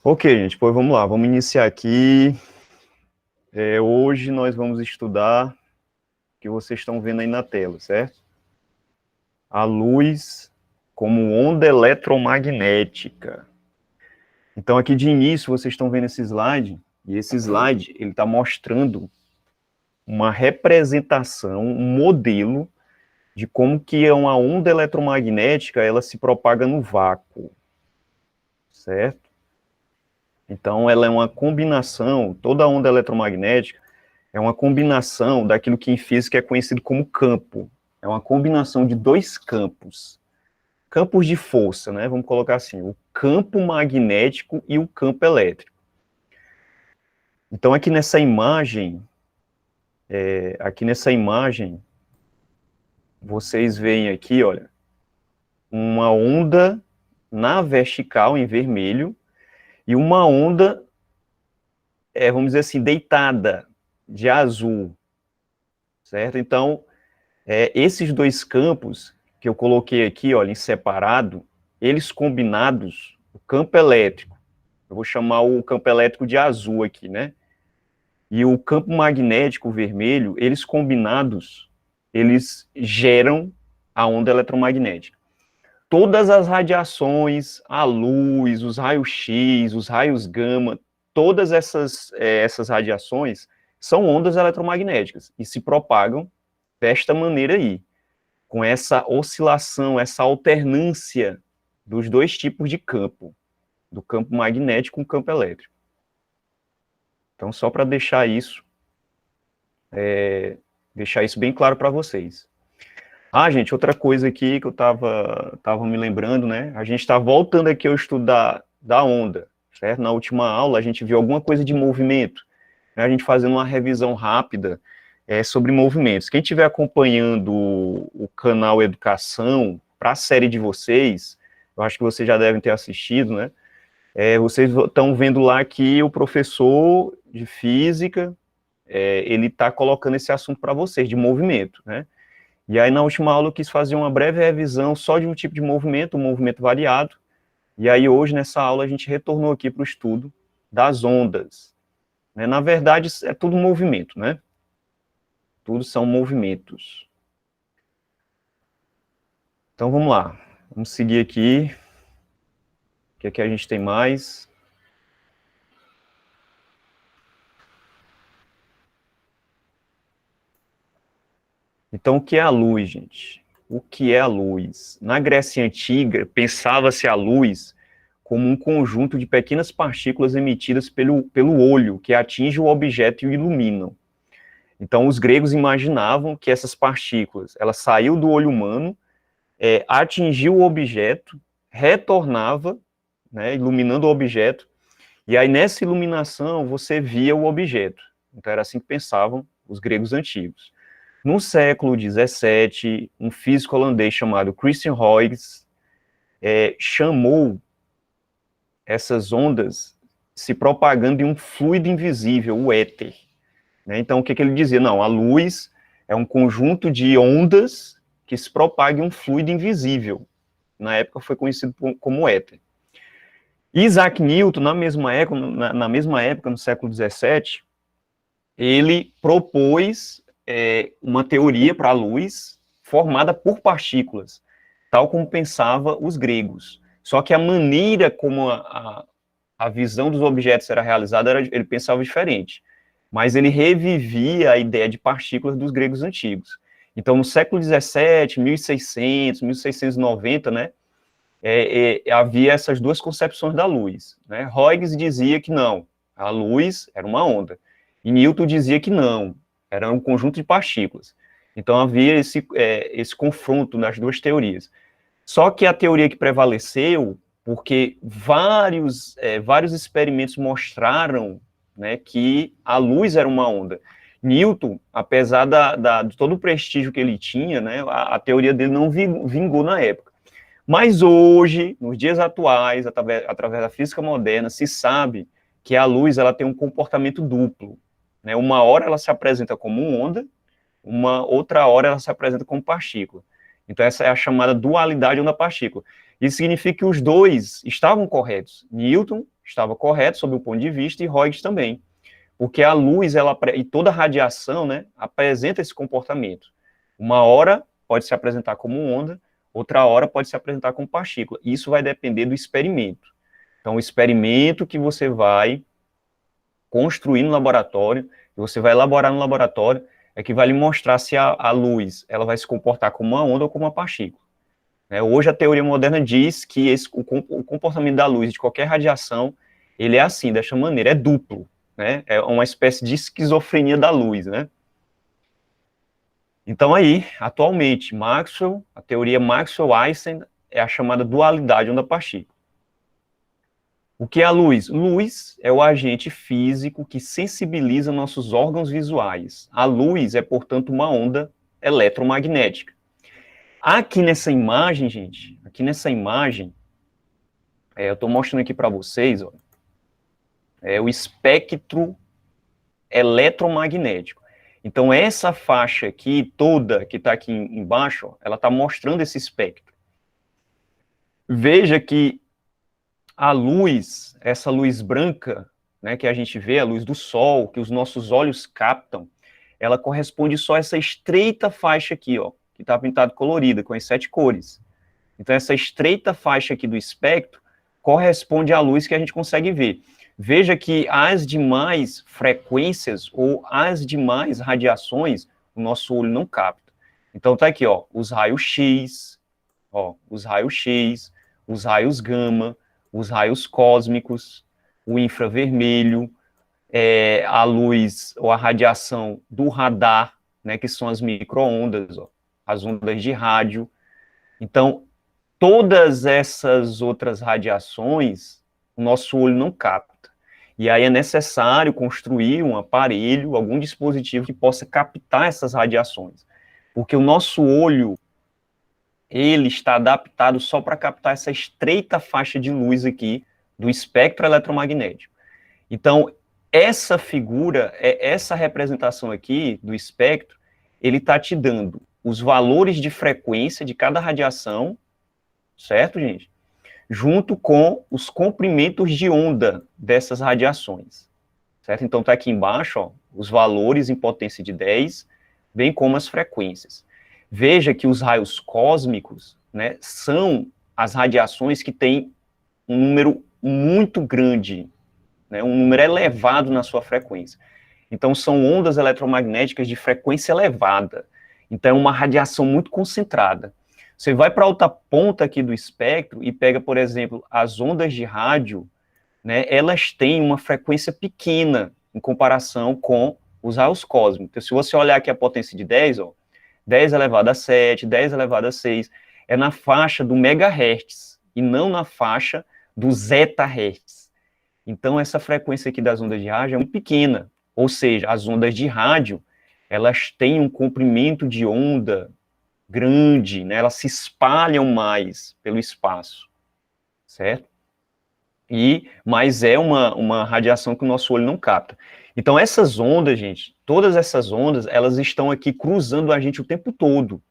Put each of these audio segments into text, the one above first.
Ok, gente, pois vamos lá, vamos iniciar aqui. Hoje nós vamos estudar o que vocês estão vendo aí na tela, certo? A luz como onda eletromagnética. Então, aqui de início, vocês estão vendo esse slide, e esse slide, ele está mostrando uma representação, um modelo de como que uma onda eletromagnética, ela se propaga no vácuo, certo? Então, ela é uma combinação, toda onda eletromagnética é uma combinação daquilo que em física é conhecido como campo. É uma combinação de dois campos. Campos de força, né? Vamos colocar assim, o campo magnético e o campo elétrico. Então, aqui nessa imagem, vocês veem aqui, olha, uma onda na vertical em vermelho e uma onda, vamos dizer assim, deitada de azul, certo? Então, esses dois campos que eu coloquei aqui, olha, em separado, eles combinados, o campo elétrico, eu vou chamar o campo elétrico de azul aqui, né? E o campo magnético vermelho, eles combinados, eles geram a onda eletromagnética. Todas as radiações, a luz, os raios-x, os raios gama, todas essas radiações são ondas eletromagnéticas e se propagam desta maneira aí, com essa oscilação, essa alternância dos dois tipos de campo, do campo magnético com o campo elétrico. Então, só para deixar isso bem claro para vocês. Ah, gente, outra coisa aqui que eu tava me lembrando, né? A gente está voltando aqui ao estudo da onda, certo? Na última aula a gente viu alguma coisa de movimento, né? A gente fazendo uma revisão rápida sobre movimentos. Quem estiver acompanhando o canal Educação, para a série de vocês, eu acho que vocês já devem ter assistido, né? Vocês estão vendo lá que o professor de física, ele está colocando esse assunto para vocês, de movimento, né? E aí, na última aula, eu quis fazer uma breve revisão só de um tipo de movimento, um movimento variado, e aí hoje, nessa aula, a gente retornou aqui para o estudo das ondas, né? Na verdade, é tudo movimento, né? Tudo são movimentos. Então, vamos lá. Vamos seguir aqui. O que aqui a gente tem mais? Então, o que é a luz, gente? O que é a luz? Na Grécia Antiga, pensava-se a luz como um conjunto de pequenas partículas emitidas pelo olho, que atinge o objeto e o iluminam. Então, os gregos imaginavam que essas partículas, elas saíam do olho humano, atingiu o objeto, retornava, né, iluminando o objeto, e aí nessa iluminação você via o objeto. Então, era assim que pensavam os gregos antigos. No século XVII, um físico holandês chamado Christian Huygens chamou essas ondas se propagando em um fluido invisível, o éter. Né? Então, o que ele dizia? Não, a luz é um conjunto de ondas que se propaga em um fluido invisível. Na época foi conhecido como éter. Isaac Newton, na mesma época, no século XVII, ele propôs uma teoria para a luz formada por partículas, tal como pensava os gregos. Só que a maneira como a visão dos objetos era realizada, ele pensava diferente. Mas ele revivia a ideia de partículas dos gregos antigos. Então, no século XVII, 1600, 1690, né, havia essas duas concepções da luz. Né? Huygens dizia que não, a luz era uma onda. E Newton dizia que não, era um conjunto de partículas. Então, havia esse confronto nas duas teorias. Só que a teoria que prevaleceu, porque vários experimentos mostraram, né, que a luz era uma onda. Newton, apesar de todo o prestígio que ele tinha, né, a teoria dele não vingou na época. Mas hoje, nos dias atuais, através da física moderna, se sabe que a luz ela tem um comportamento duplo. Né? Uma hora ela se apresenta como onda, uma outra hora ela se apresenta como partícula. Então, essa é a chamada dualidade onda-partícula. Isso significa que os dois estavam corretos. Newton estava correto sob o ponto de vista, e Huygens também. Porque a luz, e toda radiação, né, apresenta esse comportamento. Uma hora pode se apresentar como onda, outra hora pode se apresentar como partícula. Isso vai depender do experimento. Então, o experimento que você vai construir no laboratório, que você vai elaborar no laboratório, é que vai lhe mostrar se a luz ela vai se comportar como uma onda ou como uma partícula. Hoje a teoria moderna diz que o comportamento da luz, de qualquer radiação, ele é assim, dessa maneira, é duplo, né? É uma espécie de esquizofrenia da luz, né? Então aí, atualmente, Maxwell, a teoria Maxwell-Einstein é a chamada dualidade onda-partícula. O que é a luz? Luz é o agente físico que sensibiliza nossos órgãos visuais. A luz é, portanto, uma onda eletromagnética. Aqui nessa imagem, gente, eu estou mostrando aqui para vocês, ó, é o espectro eletromagnético. Então, essa faixa aqui, toda, que está aqui embaixo, ó, ela está mostrando esse espectro. Veja que a luz, essa luz branca, né, que a gente vê, a luz do sol, que os nossos olhos captam, ela corresponde só a essa estreita faixa aqui, ó, que está pintada colorida, com as 7 cores. Então, essa estreita faixa aqui do espectro corresponde à luz que a gente consegue ver. Veja que as demais frequências ou as demais radiações, o nosso olho não capta. Então, tá aqui, ó, os raios X, os raios gama, os raios cósmicos, o infravermelho, a luz ou a radiação do radar, né, que são as micro-ondas, as ondas de rádio. Então, todas essas outras radiações, o nosso olho não capta. E aí é necessário construir um aparelho, algum dispositivo que possa captar essas radiações. Porque o nosso olho, ele está adaptado só para captar essa estreita faixa de luz aqui do espectro eletromagnético. Então, essa figura, essa representação aqui do espectro, ele está te dando os valores de frequência de cada radiação, certo, gente? Junto com os comprimentos de onda dessas radiações, certo? Então, está aqui embaixo, ó, os valores em potência de 10, bem como as frequências. Veja que os raios cósmicos, né, são as radiações que têm um número muito grande, né, um número elevado na sua frequência. Então, são ondas eletromagnéticas de frequência elevada. Então, é uma radiação muito concentrada. Você vai para outra ponta aqui do espectro e pega, por exemplo, as ondas de rádio, né, elas têm uma frequência pequena em comparação com os raios cósmicos. Então, se você olhar aqui a potência de 10, ó, 10 elevado a 7, 10 elevado a 6, é na faixa do megahertz e não na faixa do zetahertz. Então, essa frequência aqui das ondas de rádio é muito pequena, ou seja, as ondas de rádio, elas têm um comprimento de onda grande, né? Elas se espalham mais pelo espaço, certo? Mas é uma radiação que o nosso olho não capta. Então, essas ondas, gente, todas essas ondas, elas estão aqui cruzando a gente o tempo todo,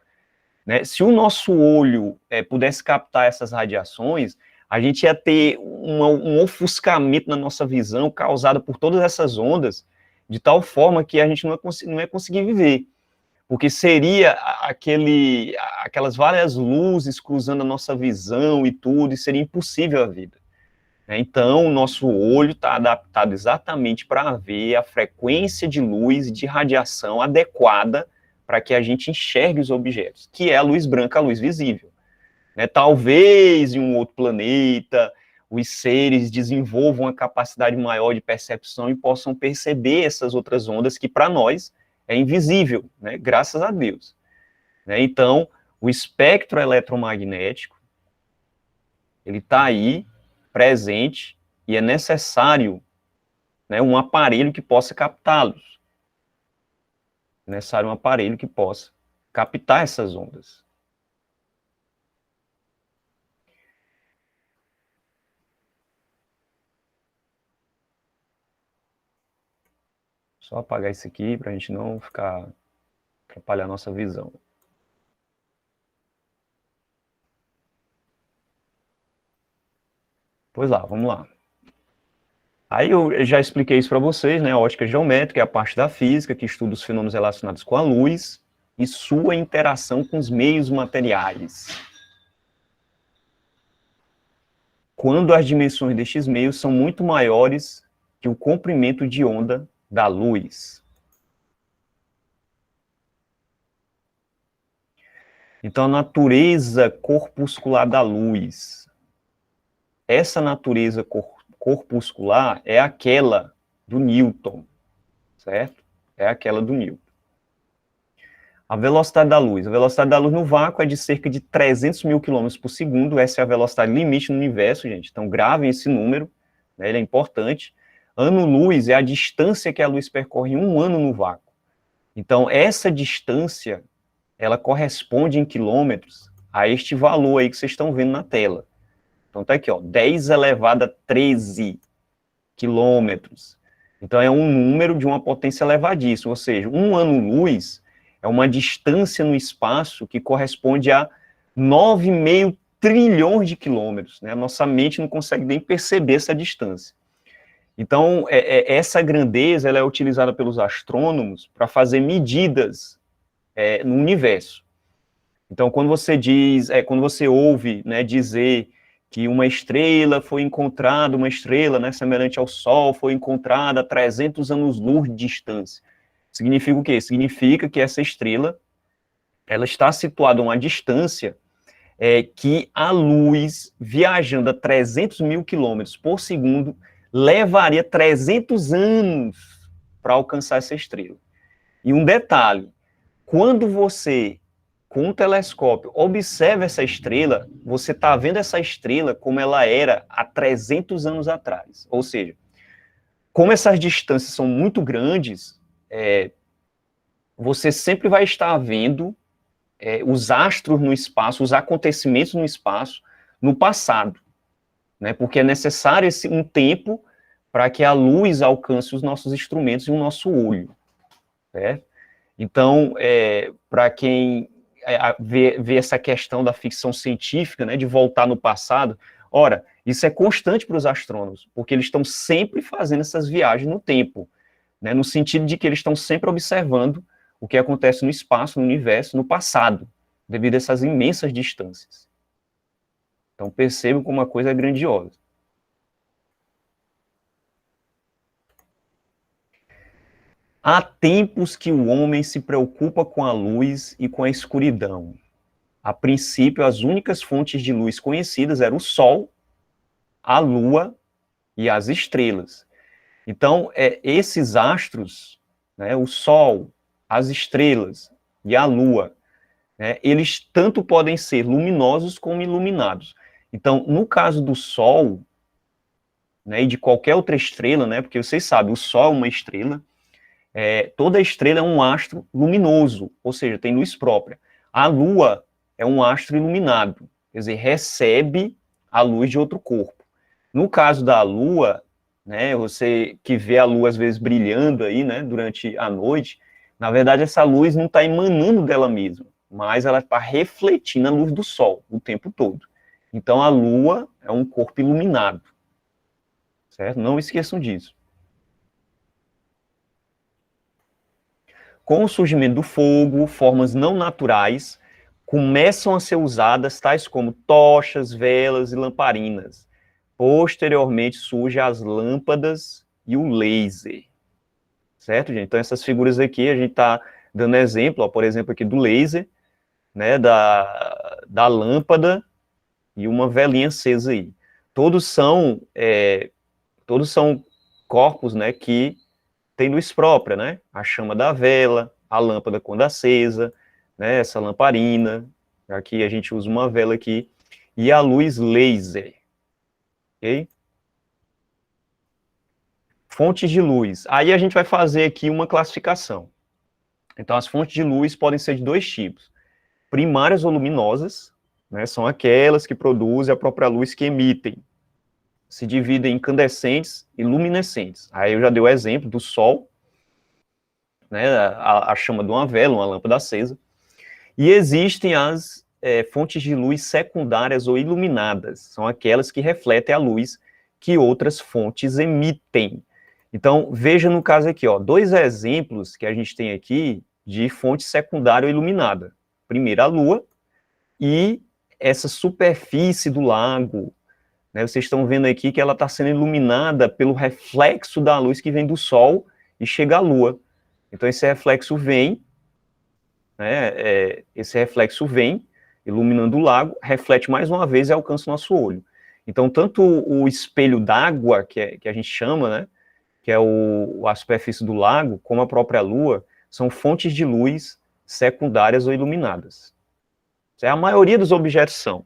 né? Se o nosso olho pudesse captar essas radiações, a gente ia ter um ofuscamento na nossa visão causado por todas essas ondas, de tal forma que a gente não ia conseguir viver. Porque seria aquelas várias luzes cruzando a nossa visão e tudo, e seria impossível a vida. Então, o nosso olho está adaptado exatamente para ver a frequência de luz e de radiação adequada para que a gente enxergue os objetos, que é a luz branca, a luz visível. Talvez em um outro planeta, os seres desenvolvam uma capacidade maior de percepção e possam perceber essas outras ondas que, para nós, é invisível, né? Graças a Deus. Então, o espectro eletromagnético, ele está aí, presente, e é necessário, né, um aparelho que possa captá-los. É necessário um aparelho que possa captar essas ondas. Só apagar isso aqui para a gente não ficar atrapalhar a nossa visão. Pois lá, vamos lá. Aí eu já expliquei isso para vocês, né? A ótica geométrica é a parte da física que estuda os fenômenos relacionados com a luz e sua interação com os meios materiais. Quando as dimensões destes meios são muito maiores que o comprimento de onda da luz. Então, a natureza corpuscular da luz. Essa natureza corpuscular é aquela do Newton, certo? É aquela do Newton. A velocidade da luz. A velocidade da luz no vácuo é de cerca de 300 mil quilômetros por segundo. Essa é a velocidade limite no universo, gente. Então, gravem esse número, né? Ele é importante. Ano-luz é a distância que a luz percorre em um ano no vácuo. Então, essa distância, ela corresponde em quilômetros a este valor aí que vocês estão vendo na tela. Então, tá aqui, ó, 10 elevado a 13 quilômetros. Então, é um número de uma potência elevadíssima, ou seja, um ano-luz é uma distância no espaço que corresponde a 9,5 trilhões de quilômetros, né? A nossa mente não consegue nem perceber essa distância. Então, essa grandeza ela é utilizada pelos astrônomos para fazer medidas no universo. Então, quando você diz, quando você ouve, né, dizer que uma estrela foi encontrada, uma estrela, né, semelhante ao Sol, foi encontrada a 300 anos-luz de distância. Significa o quê? Significa que essa estrela, ela está situada a uma distância que a luz, viajando a 300 mil quilômetros por segundo, levaria 300 anos para alcançar essa estrela. E um detalhe, quando você, com um telescópio, observa essa estrela, você está vendo essa estrela como ela era há 300 anos atrás. Ou seja, como essas distâncias são muito grandes, você sempre vai estar vendo os astros no espaço, os acontecimentos no espaço, no passado, né? Porque é necessário um tempo para que a luz alcance os nossos instrumentos e o nosso olho, certo? Então, para quem vê essa questão da ficção científica, né, de voltar no passado, ora, isso é constante para os astrônomos, porque eles estão sempre fazendo essas viagens no tempo, né, no sentido de que eles estão sempre observando o que acontece no espaço, no universo, no passado, devido a essas imensas distâncias. Então, percebam como uma coisa é grandiosa. Há tempos que o homem se preocupa com a luz e com a escuridão. A princípio, as únicas fontes de luz conhecidas eram o Sol, a Lua e as estrelas. Então, esses astros, né, o Sol, as estrelas e a Lua, né, eles tanto podem ser luminosos como iluminados. Então, no caso do Sol, né, e de qualquer outra estrela, né, porque vocês sabem, o Sol é uma estrela, toda estrela é um astro luminoso, ou seja, tem luz própria. A Lua é um astro iluminado, quer dizer, recebe a luz de outro corpo. No caso da Lua, né, você que vê a Lua às vezes brilhando aí, né, durante a noite, na verdade essa luz não está emanando dela mesma, mas ela está refletindo a luz do Sol o tempo todo. Então a Lua é um corpo iluminado, certo? Não esqueçam disso. Com o surgimento do fogo, formas não naturais começam a ser usadas, tais como tochas, velas e lamparinas. Posteriormente surgem as lâmpadas e o laser. Certo, gente? Então, essas figuras aqui, a gente está dando exemplo, ó, por exemplo, aqui do laser, né, da lâmpada e uma velinha acesa aí. Todos são corpos, né, que tem luz própria, né? A chama da vela, a lâmpada quando acesa, né? Essa lamparina. Aqui a gente usa uma vela aqui. E a luz laser. Ok? Fontes de luz. Aí a gente vai fazer aqui uma classificação. Então, as fontes de luz podem ser de dois tipos. Primárias ou luminosas, né? São aquelas que produzem a própria luz que emitem. Se dividem em incandescentes e luminescentes. Aí eu já dei o exemplo do Sol, né, a chama de uma vela, uma lâmpada acesa, e existem as fontes de luz secundárias ou iluminadas, são aquelas que refletem a luz que outras fontes emitem. Então, veja no caso aqui, ó, dois exemplos que a gente tem aqui de fonte secundária iluminada. Primeiro, a Lua e essa superfície do lago, né? Vocês estão vendo aqui que ela está sendo iluminada pelo reflexo da luz que vem do Sol e chega à Lua. Então, esse reflexo vem, né, iluminando o lago, reflete mais uma vez e alcança o nosso olho. Então, tanto o espelho d'água, que a gente chama, né, que é a superfície do lago, como a própria Lua, são fontes de luz secundárias ou iluminadas. A maioria dos objetos são.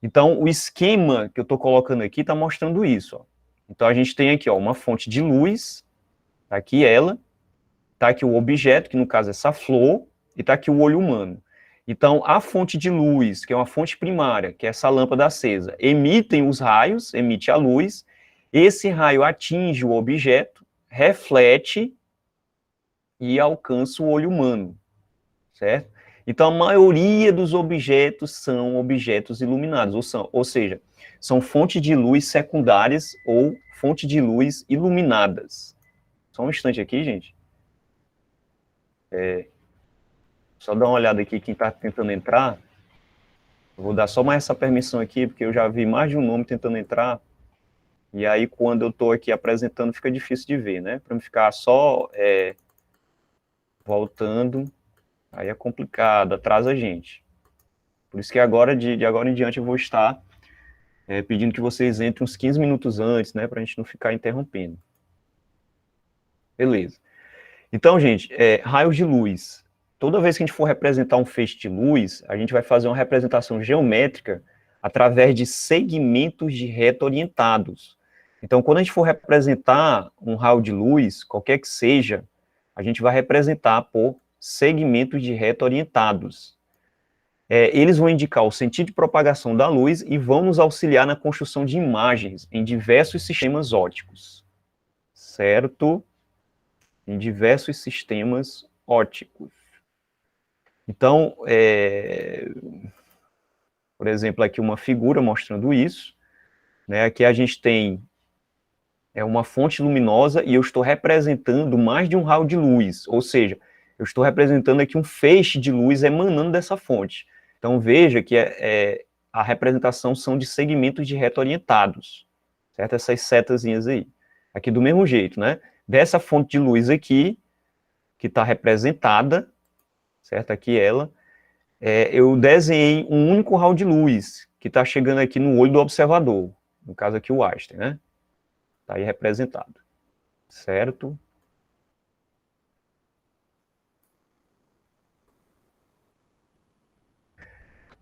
Então, o esquema que eu estou colocando aqui está mostrando isso. Ó. Então, a gente tem aqui ó, uma fonte de luz, está aqui ela, está aqui o objeto, que no caso é essa flor, e está aqui o olho humano. Então, a fonte de luz, que é uma fonte primária, que é essa lâmpada acesa, emitem os raios, emite a luz, esse raio atinge o objeto, reflete e alcança o olho humano, certo? Então, a maioria dos objetos são objetos iluminados, ou seja, são fontes de luz secundárias ou fontes de luz iluminadas. Só um instante aqui, gente. Só dar uma olhada aqui quem está tentando entrar. Eu vou dar só mais essa permissão aqui, porque eu já vi mais de um nome tentando entrar. E aí, quando eu estou aqui apresentando, fica difícil de ver, né? Para não ficar só voltando, aí é complicado, atrasa a gente. Por isso que agora, de agora em diante, eu vou estar pedindo que vocês entrem uns 15 minutos antes, né? Para a gente não ficar interrompendo. Beleza. Então, gente, raios de luz. Toda vez que a gente for representar um feixe de luz, a gente vai fazer uma representação geométrica através de segmentos de reta orientados. Então, quando a gente for representar um raio de luz, qualquer que seja, a gente vai representar por segmentos de reta orientados. Eles vão indicar o sentido de propagação da luz e vão nos auxiliar na construção de imagens em diversos sistemas ópticos. Certo? Em diversos sistemas ópticos. Então, por exemplo, aqui uma figura mostrando isso, né? Aqui a gente tem uma fonte luminosa e eu estou representando mais de um raio de luz, ou seja, eu estou representando aqui um feixe de luz emanando dessa fonte. Então, veja que a representação são de segmentos de reta orientados, certo? Essas setazinhas aí. Aqui do mesmo jeito, né? Dessa fonte de luz aqui, que está representada, certo? Aqui ela, eu desenhei um único raio de luz, que está chegando aqui no olho do observador, no caso aqui o Einstein, né? Está aí representado, certo?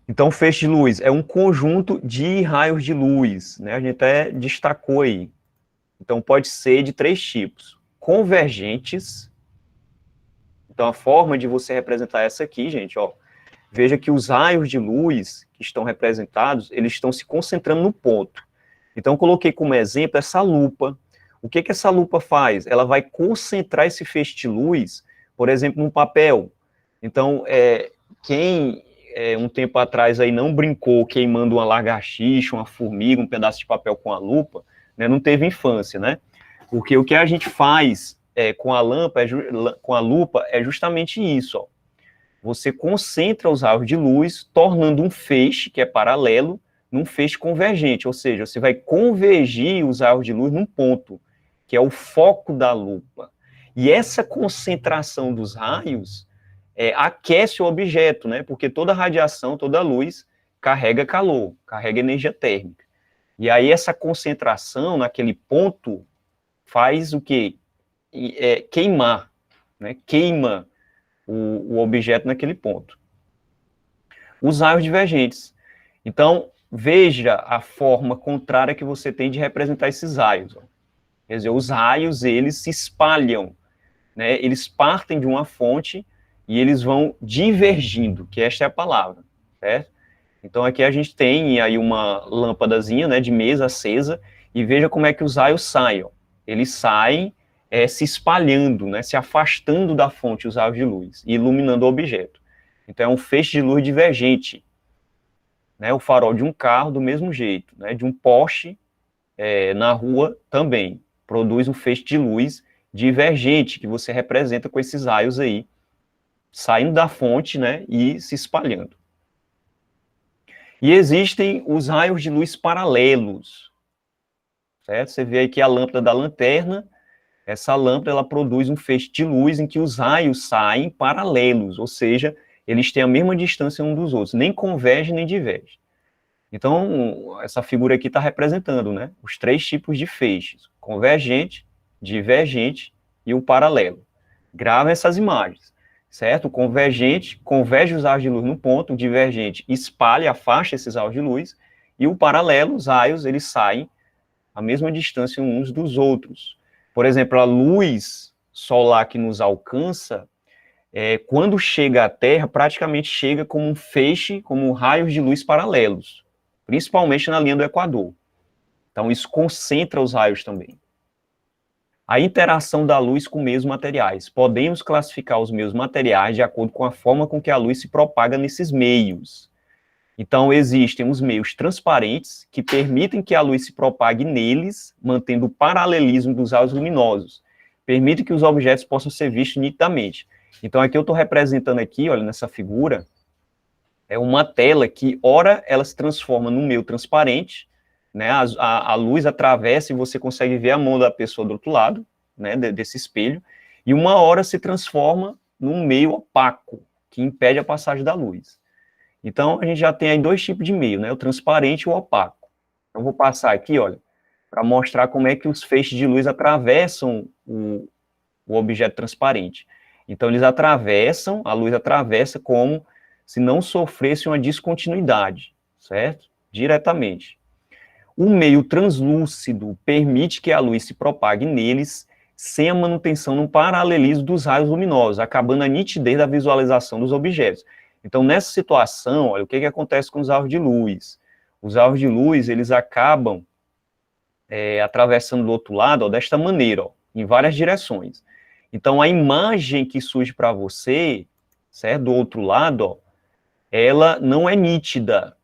Então, feixe de luz é um conjunto de raios de luz, né? A gente até destacou aí. Então, pode ser de 3 tipos. Convergentes. Então, a forma de você representar essa aqui, gente, ó. Veja que os raios de luz que estão representados, eles estão se concentrando no ponto. Então, coloquei como exemplo essa lupa. O que essa lupa faz? Ela vai concentrar esse feixe de luz, por exemplo, num papel. Então, quem um tempo atrás aí não brincou queimando uma lagartixa, uma formiga, um pedaço de papel com a lupa, né, não teve infância, né? Porque o que a gente faz com a lupa é justamente isso, ó. Você concentra os raios de luz, tornando um feixe, que é paralelo, num feixe convergente, ou seja, você vai convergir os raios de luz num ponto, que é o foco da lupa. E essa concentração dos raios aquece o objeto, né? Porque toda radiação, toda luz carrega calor, carrega energia térmica. E aí essa concentração naquele ponto faz o quê? Queimar, né? Queima o objeto naquele ponto. Os raios divergentes. Então, veja a forma contrária que você tem de representar esses raios. Ó. Quer dizer, os raios, eles se espalham, né? Eles partem de uma fonte e eles vão divergindo, que esta é a palavra, certo? Então, aqui a gente tem aí uma lâmpadazinha, né, de mesa acesa, e veja como é que os raios saem. Ó. Eles saem se espalhando, né, se afastando da fonte, os raios de luz, e iluminando o objeto. Então, é um feixe de luz divergente. Né, o farol de um carro, do mesmo jeito, né, de um poste, na rua também produz um feixe de luz divergente, que você representa com esses raios aí, saindo da fonte, né, e se espalhando. E existem os raios de luz paralelos, certo? Você vê aqui a lâmpada da lanterna, essa lâmpada, ela produz um feixe de luz em que os raios saem paralelos, ou seja, eles têm a mesma distância um dos outros, nem converge nem diverge. Então, essa figura aqui está representando, né, os três tipos de feixes, convergente, divergente e o paralelo. Grava essas imagens, certo? O convergente converge os raios de luz no ponto, o divergente espalha, afasta esses raios de luz, e o paralelo, os raios, eles saem a mesma distância uns dos outros. Por exemplo, a luz solar que nos alcança, quando chega à Terra, praticamente chega como um feixe, como raios de luz paralelos, principalmente na linha do Equador. Então, isso concentra os raios também. A interação da luz com meios materiais. Podemos classificar os meios materiais de acordo com a forma com que a luz se propaga nesses meios. Então, existem os meios transparentes, que permitem que a luz se propague neles, mantendo o paralelismo dos raios luminosos. Permite que os objetos possam ser vistos nitidamente. Então, aqui eu estou representando aqui, olha, nessa figura, é uma tela que, ora, ela se transforma num meio transparente, né, a luz atravessa e você consegue ver a mão da pessoa do outro lado, né, desse espelho, e uma hora se transforma num meio opaco, que impede a passagem da luz. Então, a gente já tem aí dois tipos de meio, né, o transparente e o opaco. Eu vou passar aqui, olha, para mostrar como é que os feixes de luz atravessam o objeto transparente. Então, eles atravessam, a luz atravessa como se não sofresse uma descontinuidade, certo? Diretamente. O meio translúcido permite que a luz se propague neles sem a manutenção no paralelismo dos raios luminosos, acabando a nitidez da visualização dos objetos. Então, nessa situação, olha, o que acontece com os raios de luz? Os raios de luz, eles acabam atravessando do outro lado, ó, desta maneira, ó, em várias direções. Então, a imagem que surge para você, certo, do outro lado, ó, ela não é nítida.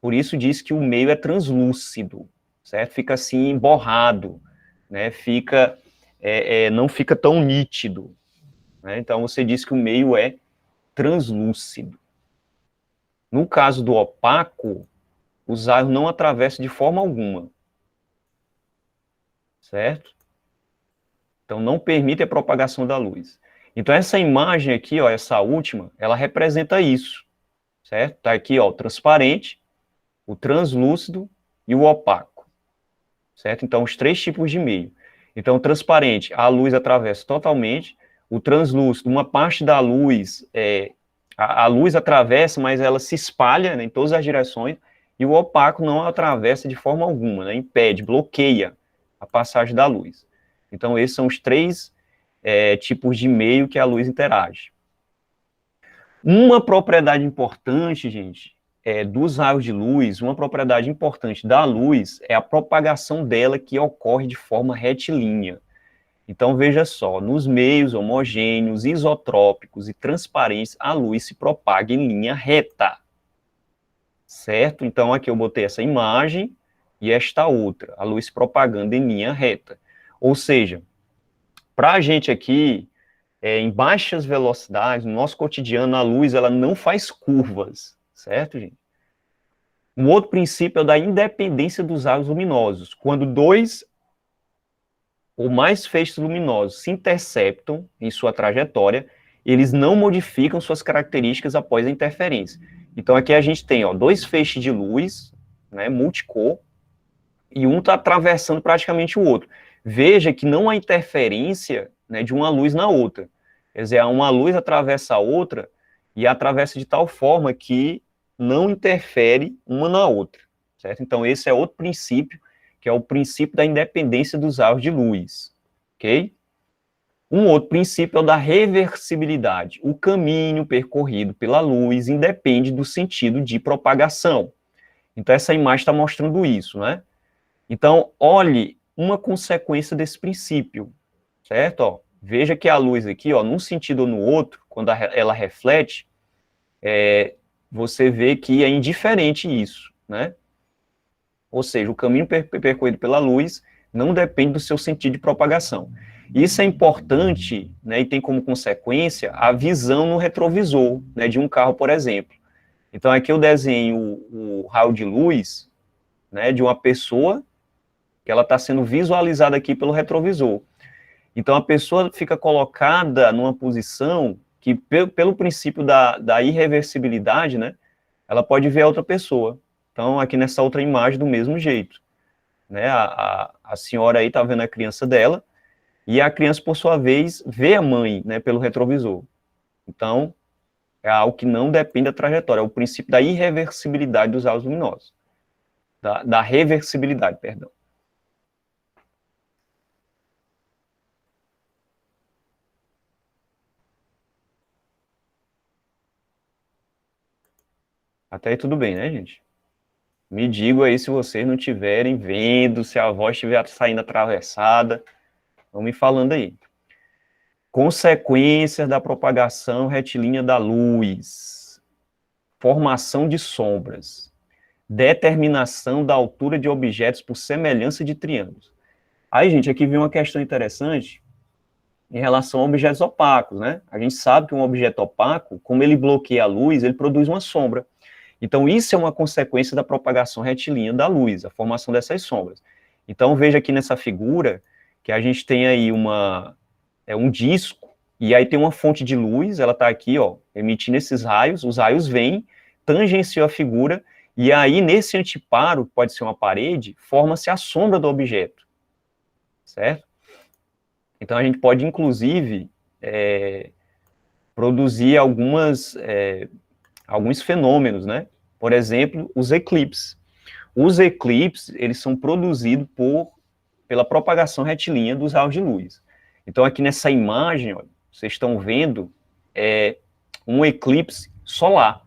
Por isso diz que o meio é translúcido, certo? Fica assim, borrado, né? Não fica tão nítido, né? Então, você diz que o meio é translúcido. No caso do opaco, os raios não atravessam de forma alguma, certo? Então, não permite a propagação da luz. Então, essa imagem aqui, ó, essa última, ela representa isso, certo? Tá aqui, ó, o transparente, o translúcido e o opaco, certo? Então, os três tipos de meio. Então, o transparente, a luz atravessa totalmente, o translúcido, uma parte da luz, a luz atravessa, mas ela se espalha, né, em todas as direções, e o opaco não atravessa de forma alguma, né, impede, bloqueia a passagem da luz. Então, esses são os três tipos de meio que a luz interage. Uma propriedade importante, gente, dos raios de luz, uma propriedade importante da luz é a propagação dela, que ocorre de forma retilínea. Então, veja só, nos meios homogêneos, isotrópicos e transparentes, a luz se propaga em linha reta, certo? Então, aqui eu botei essa imagem e esta outra, a luz se propagando em linha reta. Ou seja, para a gente aqui, em baixas velocidades, no nosso cotidiano, a luz ela não faz curvas, certo, gente? Um outro princípio é o da independência dos raios luminosos. Quando dois ou mais feixes luminosos se interceptam em sua trajetória, eles não modificam suas características após a interferência. Então, aqui a gente tem, ó, dois feixes de luz, né, multicor, e um está atravessando praticamente o outro. Veja que não há interferência, né, de uma luz na outra. Quer dizer, uma luz atravessa a outra e atravessa de tal forma que não interfere uma na outra, certo? Então, esse é outro princípio, que é o princípio da independência dos raios de luz, ok? Um outro princípio é o da reversibilidade. O caminho percorrido pela luz independe do sentido de propagação. Então, essa imagem está mostrando isso, né? Então, olhe uma consequência desse princípio, certo? Ó, veja que a luz aqui, ó, num sentido ou no outro, quando ela reflete, você vê que é indiferente isso, né? Ou seja, o caminho percorrido pela luz não depende do seu sentido de propagação. Isso é importante, né, e tem como consequência a visão no retrovisor, né, de um carro, por exemplo. Então, aqui eu desenho o raio de luz, né, de uma pessoa que ela está sendo visualizada aqui pelo retrovisor. Então, a pessoa fica colocada numa posição que, pelo princípio da irreversibilidade, né, ela pode ver a outra pessoa. Então, aqui nessa outra imagem, do mesmo jeito. Né, a senhora aí está vendo a criança dela, e a criança, por sua vez, vê a mãe, né, pelo retrovisor. Então, é algo que não depende da trajetória, é o princípio da irreversibilidade dos raios luminosos. Da reversibilidade, perdão. Até aí tudo bem, né, gente? Me digam aí se vocês não estiverem vendo, se a voz estiver saindo atravessada, vão me falando aí. Consequências da propagação retilínea da luz. Formação de sombras. Determinação da altura de objetos por semelhança de triângulos. Aí, gente, aqui vem uma questão interessante em relação a objetos opacos, né? A gente sabe que um objeto opaco, como ele bloqueia a luz, ele produz uma sombra. Então, isso é uma consequência da propagação retilínea da luz, a formação dessas sombras. Então, veja aqui nessa figura que a gente tem aí um disco, e aí tem uma fonte de luz, ela está aqui, ó, emitindo esses raios, os raios vêm, tangenciam a figura, e aí nesse anteparo, que pode ser uma parede, forma-se a sombra do objeto, certo? Então, a gente pode, inclusive, produzir alguns fenômenos, né? Por exemplo, os eclipses. Os eclipses, eles são produzidos pela propagação retilínea dos raios de luz. Então, aqui nessa imagem, ó, vocês estão vendo um eclipse solar,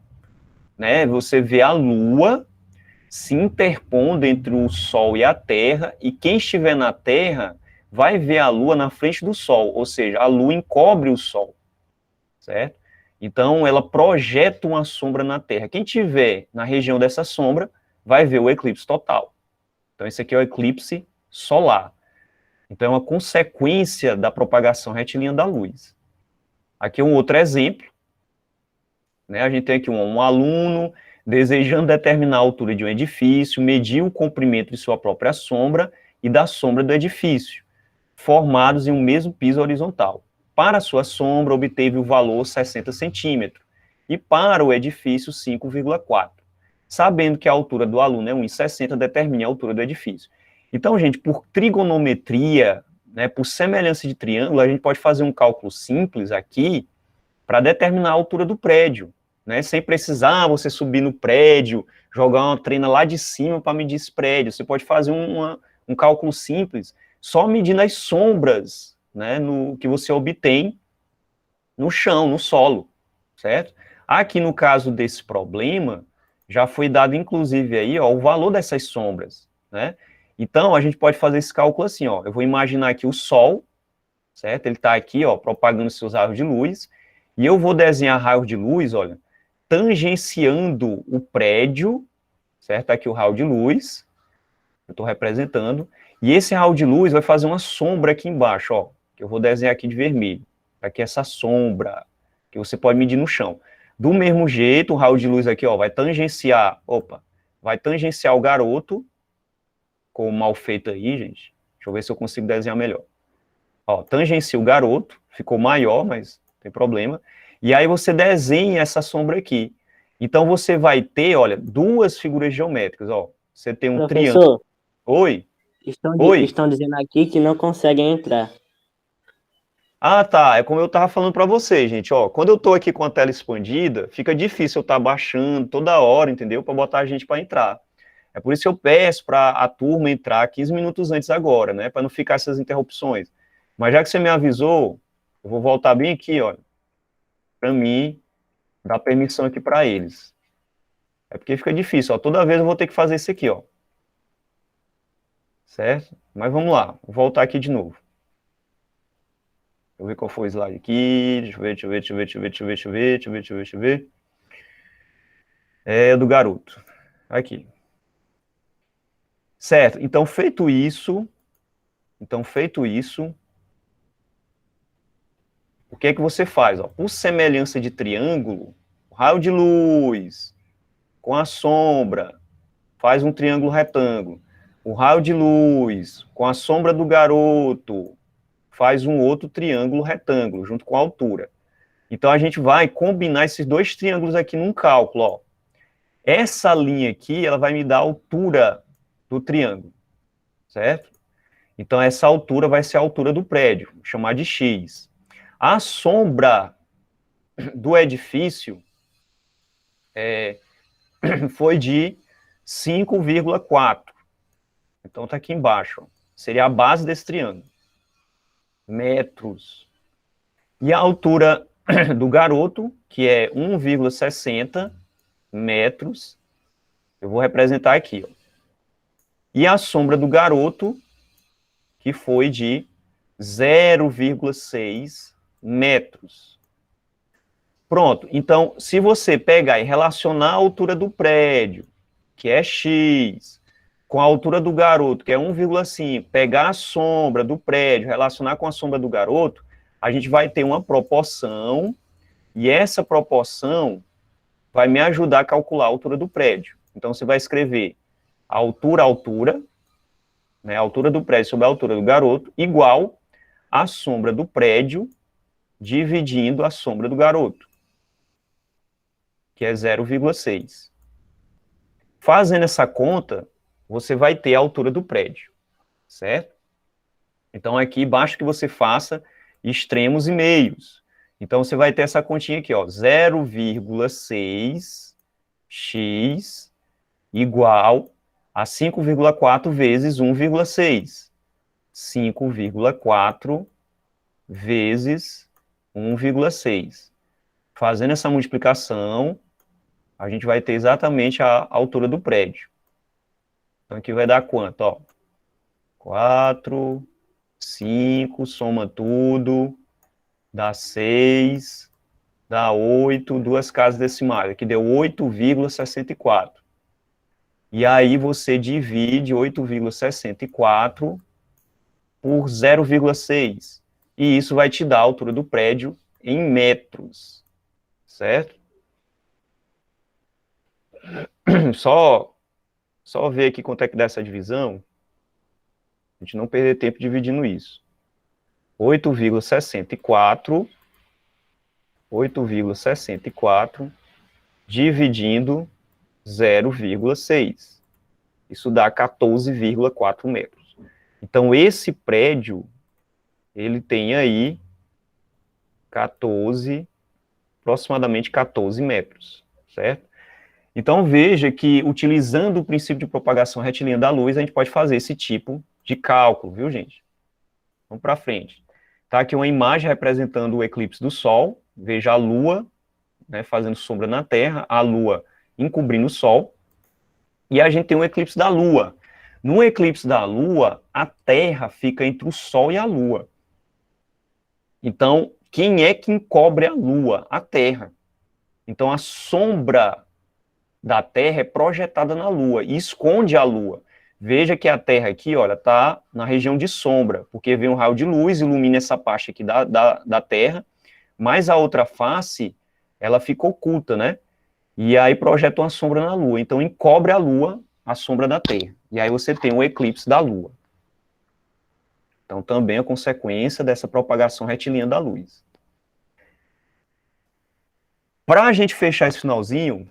né? Você vê a Lua se interpondo entre o Sol e a Terra, e quem estiver na Terra vai ver a Lua na frente do Sol, ou seja, a Lua encobre o Sol, certo? Então, ela projeta uma sombra na Terra. Quem estiver na região dessa sombra vai ver o eclipse total. Então, esse aqui é o eclipse solar. Então, é uma consequência da propagação retilínea da luz. Aqui um outro exemplo, né? A gente tem aqui um aluno desejando determinar a altura de um edifício, medir o comprimento de sua própria sombra e da sombra do edifício, formados em um mesmo piso horizontal. Para a sua sombra, obteve o valor 60 centímetros, e para o edifício, 5,4. Sabendo que a altura do aluno é 1,60, determine a altura do edifício. Então, gente, por trigonometria, né, por semelhança de triângulo, a gente pode fazer um cálculo simples aqui para determinar a altura do prédio, né, sem precisar você subir no prédio, jogar uma trena lá de cima para medir esse prédio. Você pode fazer um cálculo simples, só medindo as sombras, né, que você obtém no chão, no solo, certo? Aqui no caso desse problema, já foi dado inclusive aí, ó, o valor dessas sombras, né? Então, a gente pode fazer esse cálculo assim, ó, eu vou imaginar aqui o Sol, certo? Ele está aqui, ó, propagando seus raios de luz, e eu vou desenhar raios de luz, olha, tangenciando o prédio, certo? Aqui o raio de luz, eu estou representando, e esse raio de luz vai fazer uma sombra aqui embaixo, ó, que eu vou desenhar aqui de vermelho. Aqui essa sombra, que você pode medir no chão. Do mesmo jeito, o raio de luz aqui, ó, vai tangenciar o garoto, com mal feito aí, gente. Deixa eu ver se eu consigo desenhar melhor. Ó, tangencia o garoto, ficou maior, mas não tem problema. E aí você desenha essa sombra aqui. Então você vai ter, olha, duas figuras geométricas, ó. Você tem um triângulo. Professor, Oi? estão, Oi? estão dizendo aqui que não conseguem entrar. Ah, tá. É como eu tava falando para você, gente. Ó, quando eu tô aqui com a tela expandida, fica difícil eu estar baixando toda hora, entendeu? Para botar a gente para entrar. É por isso que eu peço para a turma entrar 15 minutos antes agora, né? Para não ficar essas interrupções. Mas já que você me avisou, eu vou voltar bem aqui, ó, para mim dar permissão aqui para eles. É porque fica difícil, ó. Toda vez eu vou ter que fazer isso aqui, ó. Certo? Mas vamos lá. Vou voltar aqui de novo. Deixa eu ver qual foi o slide aqui. Deixa eu ver, deixa eu ver, deixa eu ver, deixa eu ver, deixa eu ver, deixa eu ver, deixa eu ver, deixa eu ver, deixa eu ver. É do garoto. Aqui. Certo, então feito isso, o que é que você faz? Ó? Por semelhança de triângulo, o raio de luz com a sombra faz um triângulo retângulo. O raio de luz com a sombra do garoto faz um outro triângulo retângulo, junto com a altura. Então, a gente vai combinar esses dois triângulos aqui num cálculo. Ó. Essa linha aqui, ela vai me dar a altura do triângulo, certo? Então, essa altura vai ser a altura do prédio, vou chamar de x. A sombra do edifício foi de 5,4. Então, está aqui embaixo. Ó. Seria a base desse triângulo. Metros. E a altura do garoto, que é 1,60 metros, eu vou representar aqui. Ó. E a sombra do garoto, que foi de 0,6 metros. Pronto, então, se você pegar e relacionar a altura do prédio, que é x, com a altura do garoto, que é 1,5, pegar a sombra do prédio, relacionar com a sombra do garoto, a gente vai ter uma proporção, e essa proporção vai me ajudar a calcular a altura do prédio. Então, você vai escrever a altura, né, a altura do prédio sobre a altura do garoto, igual a sombra do prédio dividindo a sombra do garoto, que é 0,6. Fazendo essa conta, você vai ter a altura do prédio, certo? Então, aqui, basta que você faça extremos e meios. Então, você vai ter essa continha aqui, ó, 0,6x igual a 5,4 vezes 1,6. 5,4 vezes 1,6. Fazendo essa multiplicação, a gente vai ter exatamente a altura do prédio. Então, aqui vai dar quanto? Ó, 4, 5, soma tudo, dá 6, dá 8, duas casas decimais, aqui deu 8,64. E aí você divide 8,64 por 0,6. E isso vai te dar a altura do prédio em metros, certo? Só ver aqui quanto é que dá essa divisão, a gente não perder tempo dividindo isso. 8,64 dividindo 0,6. Isso dá 14,4 metros. Então, esse prédio, ele tem aí aproximadamente 14 metros, certo? Então, veja que, utilizando o princípio de propagação retilínea da luz, a gente pode fazer esse tipo de cálculo, viu, gente? Vamos para frente. Tá aqui uma imagem representando o eclipse do Sol. Veja a Lua, né, fazendo sombra na Terra, a Lua encobrindo o Sol. E a gente tem um eclipse da Lua. No eclipse da Lua, a Terra fica entre o Sol e a Lua. Então, quem é que encobre a Lua? A Terra. Então, a sombra da Terra é projetada na Lua e esconde a Lua. Veja que a Terra aqui, olha, está na região de sombra, porque vem um raio de luz, ilumina essa parte aqui da Terra, mas a outra face, ela fica oculta, né? E aí projeta uma sombra na Lua. Então, encobre a Lua, a sombra da Terra. E aí você tem um eclipse da Lua. Então, também é consequência dessa propagação retilínea da luz. Para a gente fechar esse finalzinho,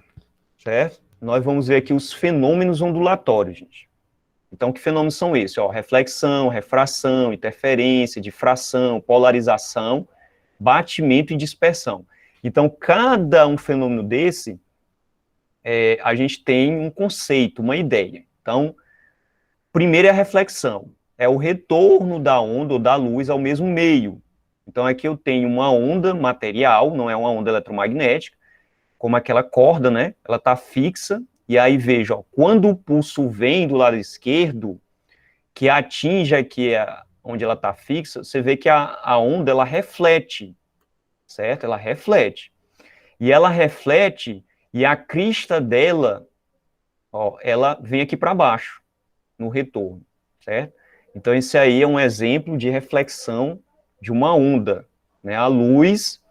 certo? Nós vamos ver aqui os fenômenos ondulatórios, gente. Então, que fenômenos são esses? Ó, reflexão, refração, interferência, difração, polarização, batimento e dispersão. Então, cada um fenômeno desse, a gente tem um conceito, uma ideia. Então, primeiro é a reflexão. É o retorno da onda ou da luz ao mesmo meio. Então, aqui eu tenho uma onda material, não é uma onda eletromagnética, como aquela corda, né? Ela está fixa, e aí veja, ó, quando o pulso vem do lado esquerdo, que atinge aqui onde ela está fixa, você vê que a onda, ela reflete, certo? Ela reflete. E ela reflete, e a crista dela, ó, ela vem aqui para baixo, no retorno, certo? Então, esse aí é um exemplo de reflexão de uma onda, né? A luz,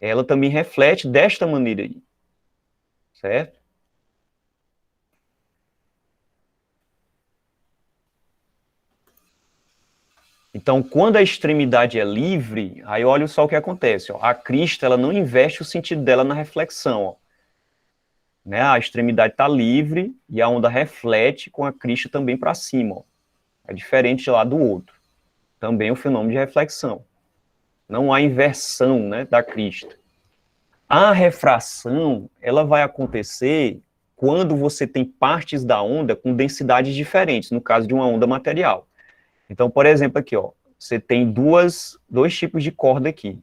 ela também reflete desta maneira aí, certo? Então, quando a extremidade é livre, aí olha só o que acontece, ó. A crista, ela não inverte o sentido dela na reflexão, ó. Né? A extremidade está livre e a onda reflete com a crista também para cima, ó. É diferente lá do outro. Também o fenômeno de reflexão. Não há inversão, né, da crista. A refração, ela vai acontecer quando você tem partes da onda com densidades diferentes, no caso de uma onda material. Então, por exemplo, aqui, ó, você tem dois tipos de corda aqui,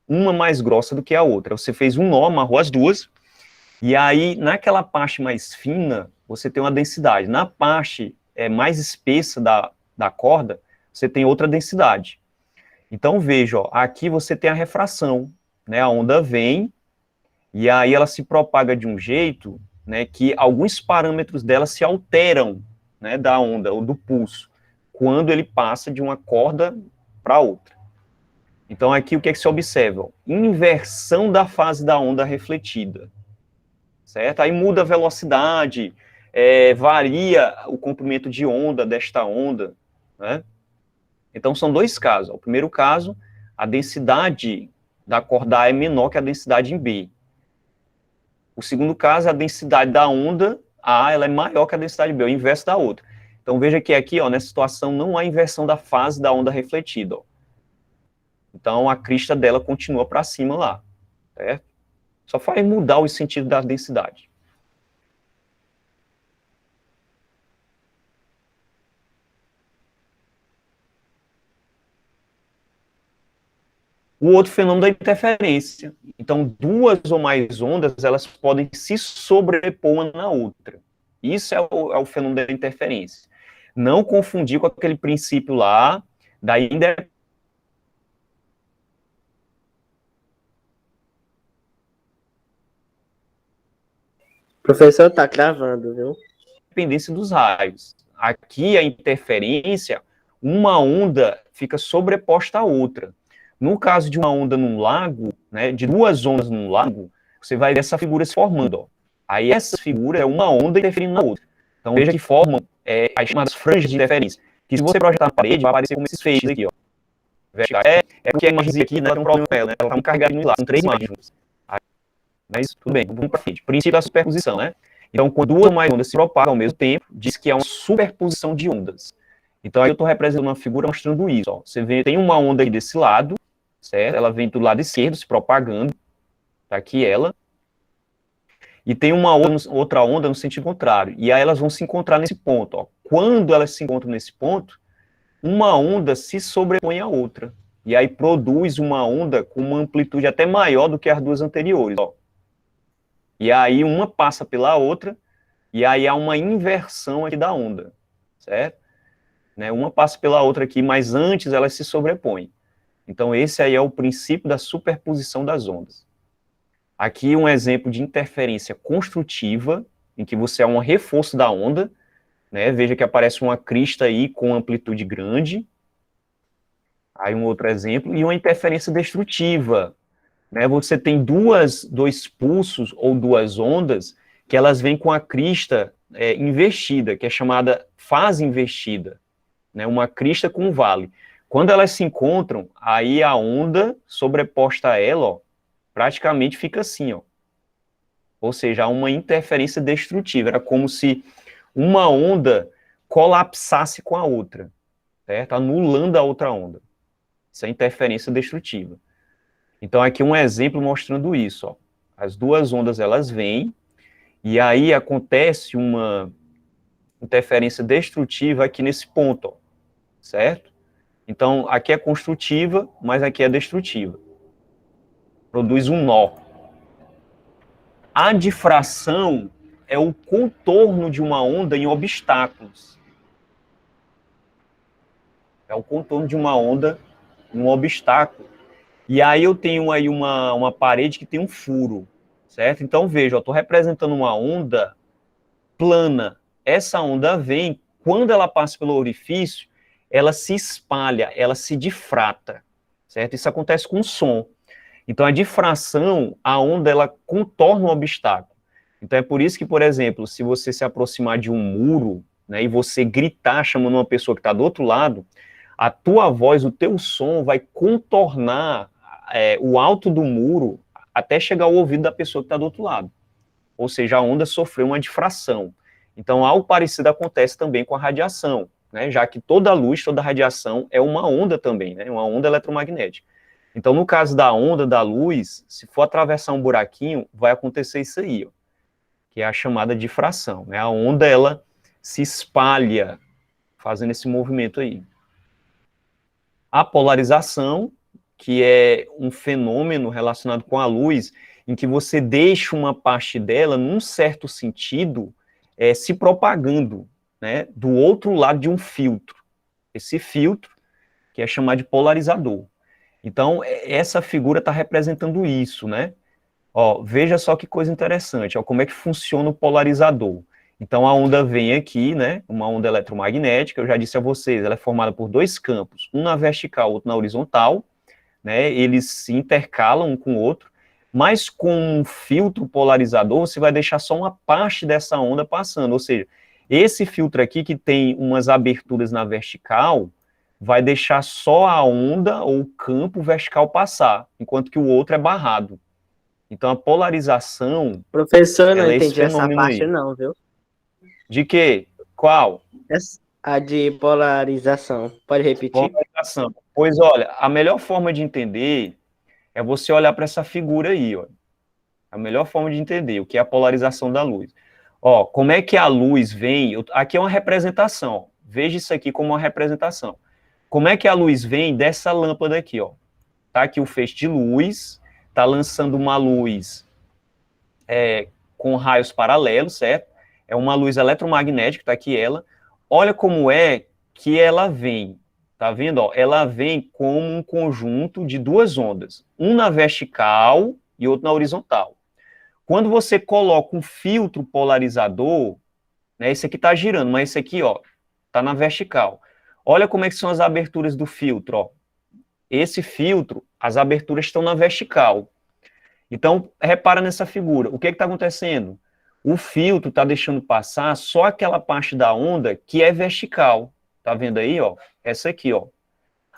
uma mais grossa do que a outra. Você fez um nó, amarrou as duas, e aí, naquela parte mais fina, você tem uma densidade. Na parte mais espessa da corda, você tem outra densidade. Então, veja, ó, aqui você tem a refração, né? A onda vem, e aí ela se propaga de um jeito, né, que alguns parâmetros dela se alteram, né, da onda, ou do pulso, quando ele passa de uma corda para outra. Então, aqui o que é que se observa? Inversão da fase da onda refletida, certo? Aí muda a velocidade, varia o comprimento de onda desta onda, né? Então, são dois casos. O primeiro caso, a densidade da corda A é menor que a densidade em B. O segundo caso, a densidade da onda A ela é maior que a densidade B, é o inverso da outra. Então, veja que aqui, ó, nessa situação, não há inversão da fase da onda refletida. Ó. Então, a crista dela continua para cima lá, certo? Só faz mudar o sentido da densidade. O outro fenômeno da interferência. Então, duas ou mais ondas, elas podem se sobrepor uma na outra. Isso é o fenômeno da interferência. Não confundir com aquele princípio lá da independência. O professor tá cravando, viu? Dependência dos raios. Aqui, a interferência, uma onda fica sobreposta à outra. No caso de uma onda num lago, né, de duas ondas num lago, você vai ver essa figura se formando. Ó. Aí essa figura é uma onda interferindo na outra. Então veja que formam as chamadas franjas de interferência. Que se você projetar na parede, vai aparecer como esses feixes aqui. Ó. É porque a imagem aqui, né, tem um problema com ela, né? Ela está muito carregada no lado, são três imagens. Mas tudo bem, vamos para frente. Princípio da superposição, né? Então, quando duas ou mais ondas se propagam ao mesmo tempo, diz que é uma superposição de ondas. Então, aí eu estou representando uma figura mostrando isso. Ó. Você vê, tem uma onda aí desse lado, certo? Ela vem do lado esquerdo se propagando, tá aqui ela. E tem uma outra onda no sentido contrário. E aí elas vão se encontrar nesse ponto. Ó. Quando elas se encontram nesse ponto, uma onda se sobrepõe à outra. E aí produz uma onda com uma amplitude até maior do que as duas anteriores. Ó. E aí uma passa pela outra, e aí há uma inversão aqui da onda, certo? Né, uma passa pela outra aqui, mas antes elas se sobrepõem. Então esse aí é o princípio da superposição das ondas. Aqui um exemplo de interferência construtiva, em que você há um reforço da onda, né? Veja que aparece uma crista aí com amplitude grande. Aí um outro exemplo, e uma interferência destrutiva, né, você tem dois pulsos ou duas ondas que elas vêm com a crista invertida, que é chamada fase invertida, né, uma crista com um vale. Quando elas se encontram, aí a onda sobreposta a ela, ó, praticamente fica assim, ó. Ou seja, há uma interferência destrutiva. Era como se uma onda colapsasse com a outra, certo? Anulando a outra onda. Isso é interferência destrutiva. Então, aqui um exemplo mostrando isso. Ó. As duas ondas, elas vêm, e aí acontece uma interferência destrutiva aqui nesse ponto, ó, certo? Então, aqui é construtiva, mas aqui é destrutiva. Produz um nó. A difração é o contorno de uma onda em obstáculos. É o contorno de uma onda em um obstáculo. E aí eu tenho aí uma parede que tem um furo, certo? Então, veja, eu estou representando uma onda plana. Essa onda vem quando ela passa pelo orifício, ela se espalha, ela se difrata, certo? Isso acontece com o som. Então, a difração, a onda, ela contorna o obstáculo. Então, é por isso que, por exemplo, se você se aproximar de um muro, né, e você gritar chamando uma pessoa que está do outro lado, a tua voz, o teu som vai contornar o alto do muro até chegar ao ouvido da pessoa que está do outro lado. Ou seja, a onda sofreu uma difração. Então, algo parecido acontece também com a radiação, né, já que toda luz, toda radiação é uma onda também, né, uma onda eletromagnética. Então, no caso da onda da luz, se for atravessar um buraquinho, vai acontecer isso aí, ó, que é a chamada difração, né? A onda, ela se espalha, fazendo esse movimento aí. A polarização, que é um fenômeno relacionado com a luz, em que você deixa uma parte dela, num certo sentido, se propagando, né, do outro lado de um filtro. Esse filtro, que é chamado de polarizador. Então, essa figura está representando isso, né? Ó, veja só que coisa interessante, ó, como é que funciona o polarizador. Então, a onda vem aqui, né, uma onda eletromagnética, eu já disse a vocês, ela é formada por dois campos, um na vertical, outro na horizontal, né, eles se intercalam um com o outro, mas com um filtro polarizador, você vai deixar só uma parte dessa onda passando, ou seja, esse filtro aqui, que tem umas aberturas na vertical, vai deixar só a onda ou o campo vertical passar, enquanto que o outro é barrado. Então, a polarização, Professor, eu não ela é esse entendi essa fenômeno parte aí. não, viu? De quê? Qual? A de polarização. Pode repetir? Polarização. Pois, olha, a melhor forma de entender é você olhar para essa figura aí, ó. A melhor forma de entender o que é a polarização da luz. Ó, como é que a luz vem? Aqui é uma representação, ó. Veja isso aqui como uma representação. Como é que a luz vem dessa lâmpada aqui, ó? Tá aqui o feixe de luz, tá lançando uma luz com raios paralelos, certo? É uma luz eletromagnética, tá aqui ela. Olha como é que ela vem, tá vendo? Ó? Ela vem como um conjunto de duas ondas, um na vertical e outro na horizontal. Quando você coloca um filtro polarizador, né, esse aqui tá girando, mas esse aqui, ó, tá na vertical. Olha como é que são as aberturas do filtro, ó. Esse filtro, as aberturas estão na vertical. Então, repara nessa figura. O que está acontecendo? O filtro está deixando passar só aquela parte da onda que é vertical. Tá vendo aí, ó? Essa aqui, ó.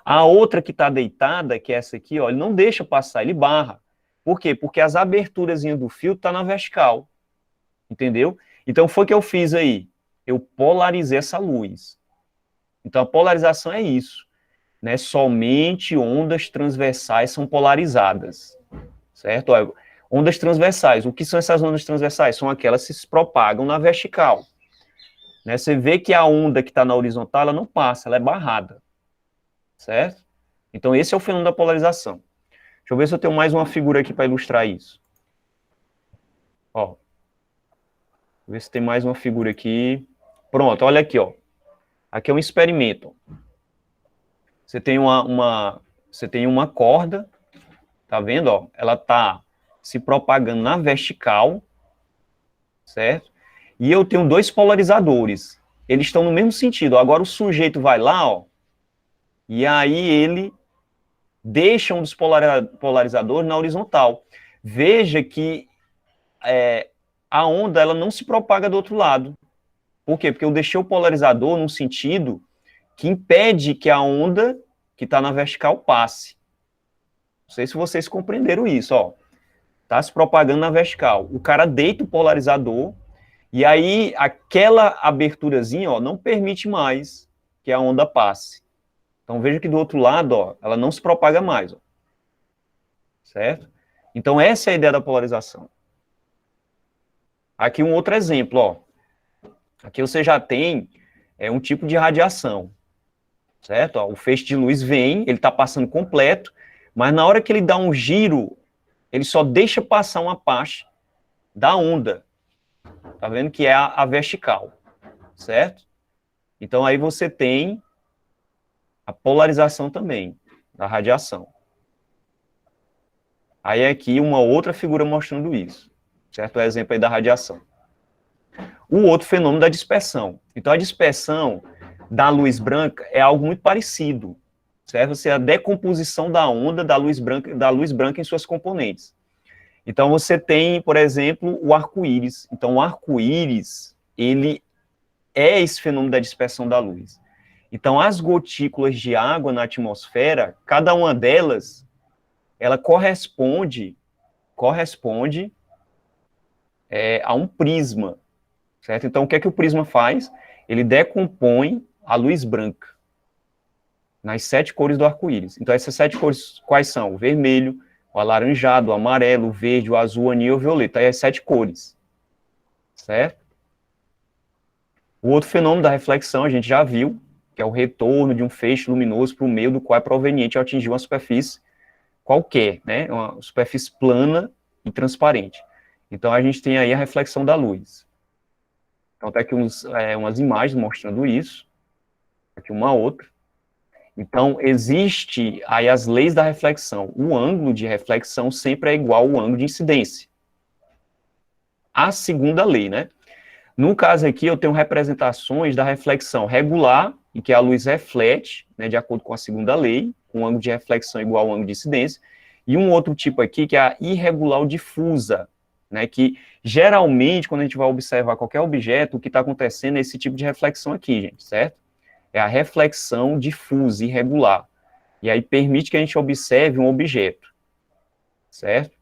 A outra que está deitada, que é essa aqui, ó, ele não deixa passar, ele barra. Por quê? Porque as aberturas do filtro estão na vertical. Entendeu? Então, foi o que eu fiz aí. Eu polarizei essa luz. Então, a polarização é isso, né? Somente ondas transversais são polarizadas. Certo? Olha, ondas transversais. O que são essas ondas transversais? São aquelas que se propagam na vertical. Né? Você vê que a onda que está na horizontal, ela não passa, ela é barrada. Certo? Então, esse é o fenômeno da polarização. Deixa eu ver se eu tenho mais uma figura aqui para ilustrar isso. Ó. Ver se tem mais uma figura aqui. Pronto, olha aqui, ó. Aqui é um experimento. Você tem uma corda, tá vendo, ó? Ela tá se propagando na vertical, certo? E eu tenho dois polarizadores. Eles estão no mesmo sentido. Agora o sujeito vai lá, ó, e aí ele deixa um dos polarizadores na horizontal. Veja que a onda, ela não se propaga do outro lado. Por quê? Porque eu deixei o polarizador num sentido que impede que a onda que está na vertical passe. Não sei se vocês compreenderam isso, ó. Tá se propagando na vertical. O cara deita o polarizador e aí aquela aberturazinha, ó, não permite mais que a onda passe. Então veja que do outro lado, ó, ela não se propaga mais, ó. Certo? Então essa é a ideia da polarização. Aqui um outro exemplo, ó. Aqui você já tem um tipo de radiação, certo? Ó, o feixe de luz vem, ele está passando completo, mas na hora que ele dá um giro, ele só deixa passar uma parte da onda. Tá vendo que é a vertical, certo? Então aí você tem a polarização também da radiação. Aí aqui uma outra figura mostrando isso, certo? O exemplo aí da radiação. O outro fenômeno da dispersão. Então, a dispersão da luz branca é algo muito parecido, certo? Você é a decomposição da onda da luz branca em suas componentes. Então, você tem, por exemplo, o arco-íris. Então, o arco-íris, ele é esse fenômeno da dispersão da luz. Então, as gotículas de água na atmosfera, cada uma delas, ela corresponde a um prisma, certo? Então, o que é que o prisma faz? Ele decompõe a luz branca nas 7 cores do arco-íris. Então, essas 7 cores, quais são? O vermelho, o alaranjado, o amarelo, o verde, o azul, o anil e o violeta. Aí, as 7 cores, certo? O outro fenômeno da reflexão, a gente já viu, que é o retorno de um feixe luminoso para o meio do qual é proveniente ao atingir uma superfície qualquer, né? Uma superfície plana e transparente. Então, a gente tem aí a reflexão da luz. Então, tá aqui umas imagens mostrando isso. Aqui uma outra. Então, existe aí as leis da reflexão. O ângulo de reflexão sempre é igual ao ângulo de incidência. A segunda lei, né? No caso aqui, eu tenho representações da reflexão regular, em que a luz reflete, né, de acordo com a segunda lei, com ângulo de reflexão igual ao ângulo de incidência, e um outro tipo aqui, que é a irregular difusa, né, que geralmente, quando a gente vai observar qualquer objeto, o que está acontecendo é esse tipo de reflexão aqui, gente, certo? É a reflexão difusa, irregular. E aí permite que a gente observe um objeto, certo?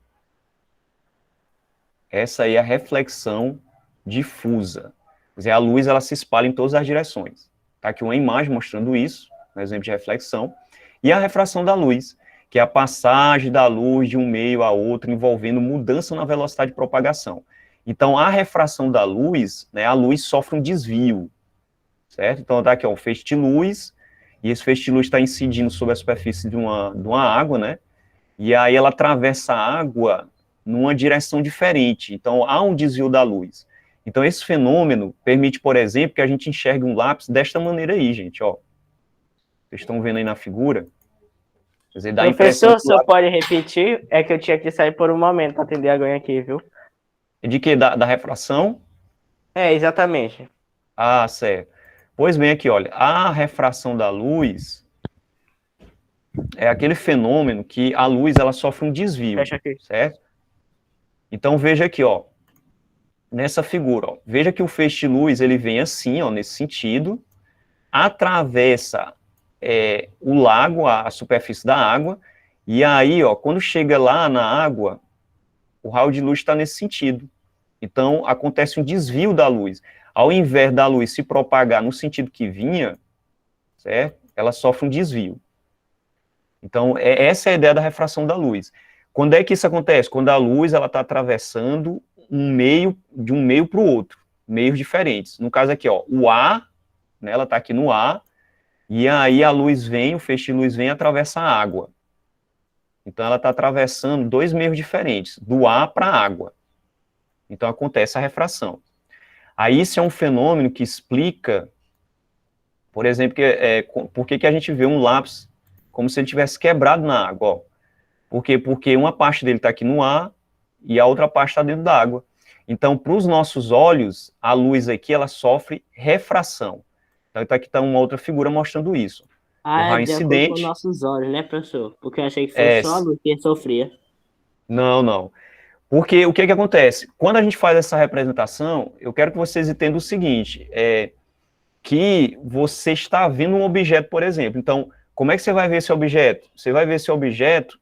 Essa aí é a reflexão difusa. Quer dizer, a luz, ela se espalha em todas as direções. Está aqui uma imagem mostrando isso, um exemplo de reflexão. E a refração da luz, que é a passagem da luz de um meio a outro, envolvendo mudança na velocidade de propagação. Então, a refração da luz, né, a luz sofre um desvio, certo? Então, tá aqui, ó, o feixe de luz, e esse feixe de luz está incidindo sobre a superfície de uma água, né? E aí ela atravessa a água numa direção diferente. Então, há um desvio da luz. Então, esse fenômeno permite, por exemplo, que a gente enxergue um lápis desta maneira aí, gente, ó. Vocês estão vendo aí na figura? Quer dizer, dá a impressão Professor, que o senhor pode repetir? É que eu tinha que sair por um momento para atender a aguinha aqui, viu? de que? Da refração? É, exatamente. Ah, certo. Pois bem, aqui, olha, a refração da luz é aquele fenômeno que a luz, ela sofre um desvio, Fecha aqui. certo? Então, veja aqui, ó, nessa figura, ó, veja que o feixe de luz, ele vem assim, ó, nesse sentido, atravessa o lago, a superfície da água, e aí, ó, quando chega lá na água, o raio de luz está nesse sentido. Então, acontece um desvio da luz. Ao invés da luz se propagar no sentido que vinha, certo? Ela sofre um desvio. Então, essa é a ideia da refração da luz. Quando é que isso acontece? Quando a luz ela está atravessando de um meio para o outro, meios diferentes. No caso aqui, ó, o ar, né, ela está aqui no ar, e aí a luz vem, o feixe de luz vem e atravessa a água. Então, ela está atravessando 2 meios diferentes, do ar para a água. Então, acontece a refração. Aí, isso é um fenômeno que explica, por exemplo, por que a gente vê um lápis como se ele tivesse quebrado na água. Ó. Por quê? Porque uma parte dele está aqui no ar e a outra parte está dentro da água. Então, para os nossos olhos, a luz aqui, ela sofre refração. Então, aqui está uma outra figura mostrando isso. Ah, o raio de acordo com incidente. nossos olhos, né, professor? Porque eu achei que fosse só a luz que sofria. Não. Porque o que acontece? Quando a gente faz essa representação, eu quero que vocês entendam o seguinte, que você está vendo um objeto, por exemplo. Então, como é que você vai ver esse objeto? Você vai ver esse objeto,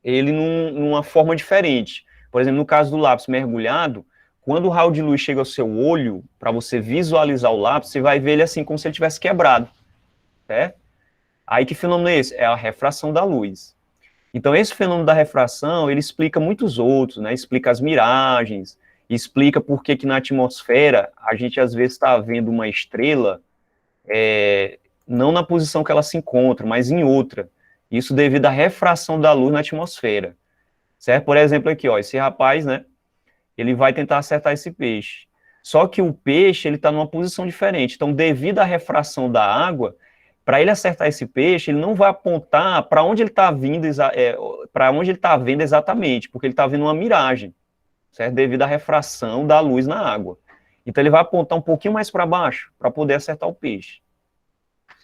ele numa forma diferente. Por exemplo, no caso do lápis mergulhado, quando o raio de luz chega ao seu olho, para você visualizar o lápis, você vai ver ele assim, como se ele tivesse quebrado, certo? Aí que fenômeno é esse? É a refração da luz. Então, esse fenômeno da refração, ele explica muitos outros, né? Explica as miragens, explica por que na atmosfera a gente às vezes está vendo uma estrela não na posição que ela se encontra, mas em outra. Isso devido à refração da luz na atmosfera. Certo? Por exemplo, aqui, ó, esse rapaz, né? Ele vai tentar acertar esse peixe. Só que o peixe, ele está numa posição diferente. Então, devido à refração da água, para ele acertar esse peixe, ele não vai apontar para onde ele está vindo, para onde ele está vendo exatamente, porque ele está vendo uma miragem, certo? Devido à refração da luz na água. Então, ele vai apontar um pouquinho mais para baixo, para poder acertar o peixe,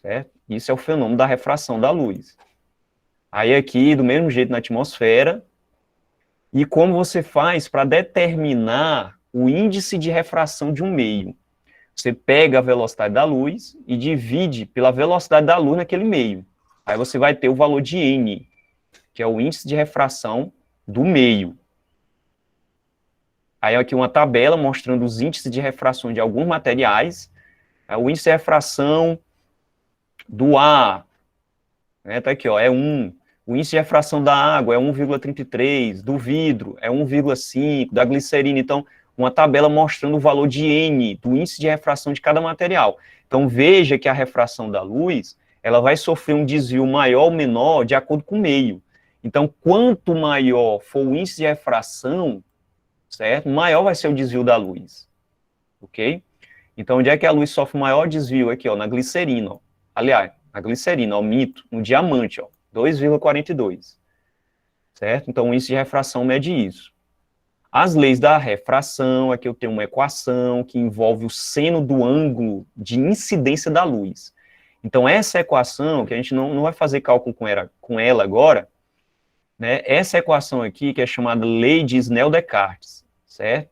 certo? Isso é o fenômeno da refração da luz. Aí aqui, do mesmo jeito na atmosfera, e como você faz para determinar o índice de refração de um meio? Você pega a velocidade da luz e divide pela velocidade da luz naquele meio. Aí você vai ter o valor de N, que é o índice de refração do meio. Aí aqui uma tabela mostrando os índices de refração de alguns materiais. O índice de refração do ar, né, tá aqui, ó, é 1. O índice de refração da água é 1,33, do vidro é 1,5, da glicerina. Então, uma tabela mostrando o valor de N, do índice de refração de cada material. Então, veja que a refração da luz, ela vai sofrer um desvio maior ou menor de acordo com o meio. Então, quanto maior for o índice de refração, certo? Maior vai ser o desvio da luz, ok? Então, onde é que a luz sofre maior desvio? Aqui, ó, na glicerina, ó. Aliás, na glicerina, ó, mito, no diamante, ó, 2,42, certo? Então, o índice de refração mede isso. As leis da refração, aqui eu tenho uma equação que envolve o seno do ângulo de incidência da luz. Então, essa equação, que a gente não vai fazer cálculo com ela agora, né? Essa equação aqui, que é chamada lei de Snell-Descartes, certo?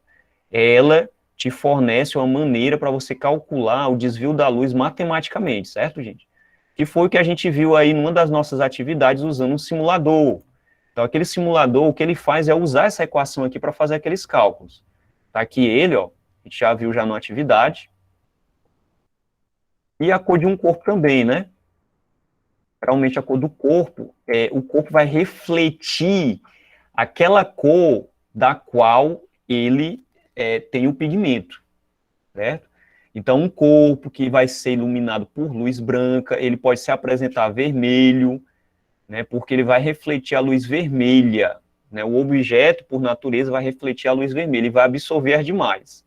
Ela te fornece uma maneira para você calcular o desvio da luz matematicamente, certo, gente? Que foi o que a gente viu aí numa das nossas atividades usando um simulador. Então, aquele simulador, o que ele faz é usar essa equação aqui para fazer aqueles cálculos. Tá aqui ele, ó, a gente já viu já na atividade. E a cor de um corpo também, né? Geralmente a cor do corpo, o corpo vai refletir aquela cor da qual ele tem o pigmento, certo? Então, um corpo que vai ser iluminado por luz branca, ele pode se apresentar vermelho, né, porque ele vai refletir a luz vermelha, né, o objeto, por natureza, vai refletir a luz vermelha e vai absorver as demais,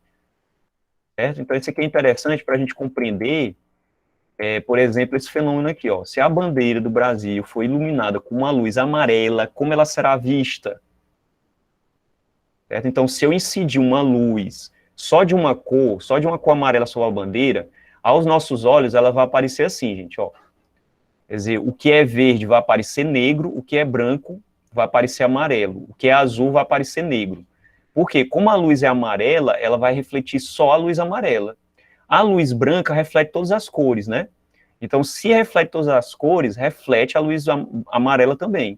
certo? Então, isso aqui é interessante para a gente compreender, por exemplo, esse fenômeno aqui, ó, se a bandeira do Brasil for iluminada com uma luz amarela, como ela será vista? Certo? Então, se eu incidir uma luz só de uma cor amarela sobre a bandeira, aos nossos olhos ela vai aparecer assim, gente, ó. Quer dizer, o que é verde vai aparecer negro, o que é branco vai aparecer amarelo, o que é azul vai aparecer negro. Porque, como a luz é amarela, ela vai refletir só a luz amarela. A luz branca reflete todas as cores, né? Então, se reflete todas as cores, reflete a luz amarela também.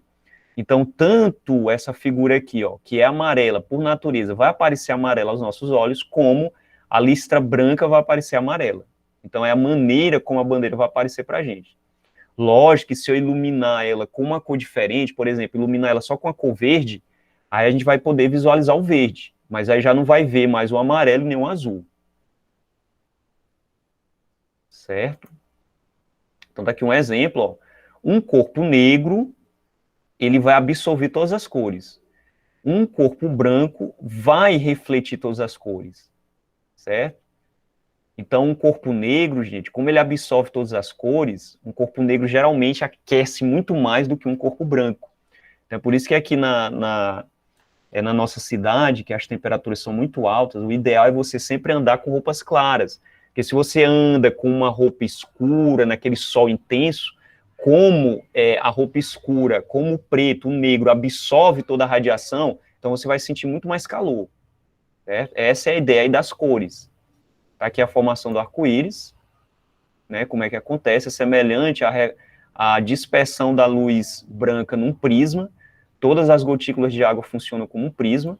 Então, tanto essa figura aqui, ó, que é amarela por natureza, vai aparecer amarela aos nossos olhos, como a listra branca vai aparecer amarela. Então, é a maneira como a bandeira vai aparecer para a gente. Lógico que se eu iluminar ela com uma cor diferente, por exemplo, iluminar ela só com a cor verde, aí a gente vai poder visualizar o verde, mas aí já não vai ver mais o amarelo nem o azul. Certo? Então, tá aqui um exemplo, ó. Um corpo negro, ele vai absorver todas as cores. Um corpo branco vai refletir todas as cores, certo? Então, um corpo negro, gente, como ele absorve todas as cores, um corpo negro geralmente aquece muito mais do que um corpo branco. Então, é por isso que aqui na nossa cidade, que as temperaturas são muito altas, o ideal é você sempre andar com roupas claras. Porque se você anda com uma roupa escura, naquele sol intenso, como a roupa escura, como o preto, o negro absorve toda a radiação, então você vai sentir muito mais calor. Certo? Essa é a ideia aí das cores. Tá aqui a formação do arco-íris, né, como é que acontece, é semelhante à dispersão da luz branca num prisma, todas as gotículas de água funcionam como um prisma,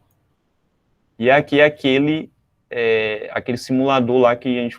e aqui é aquele simulador lá que a gente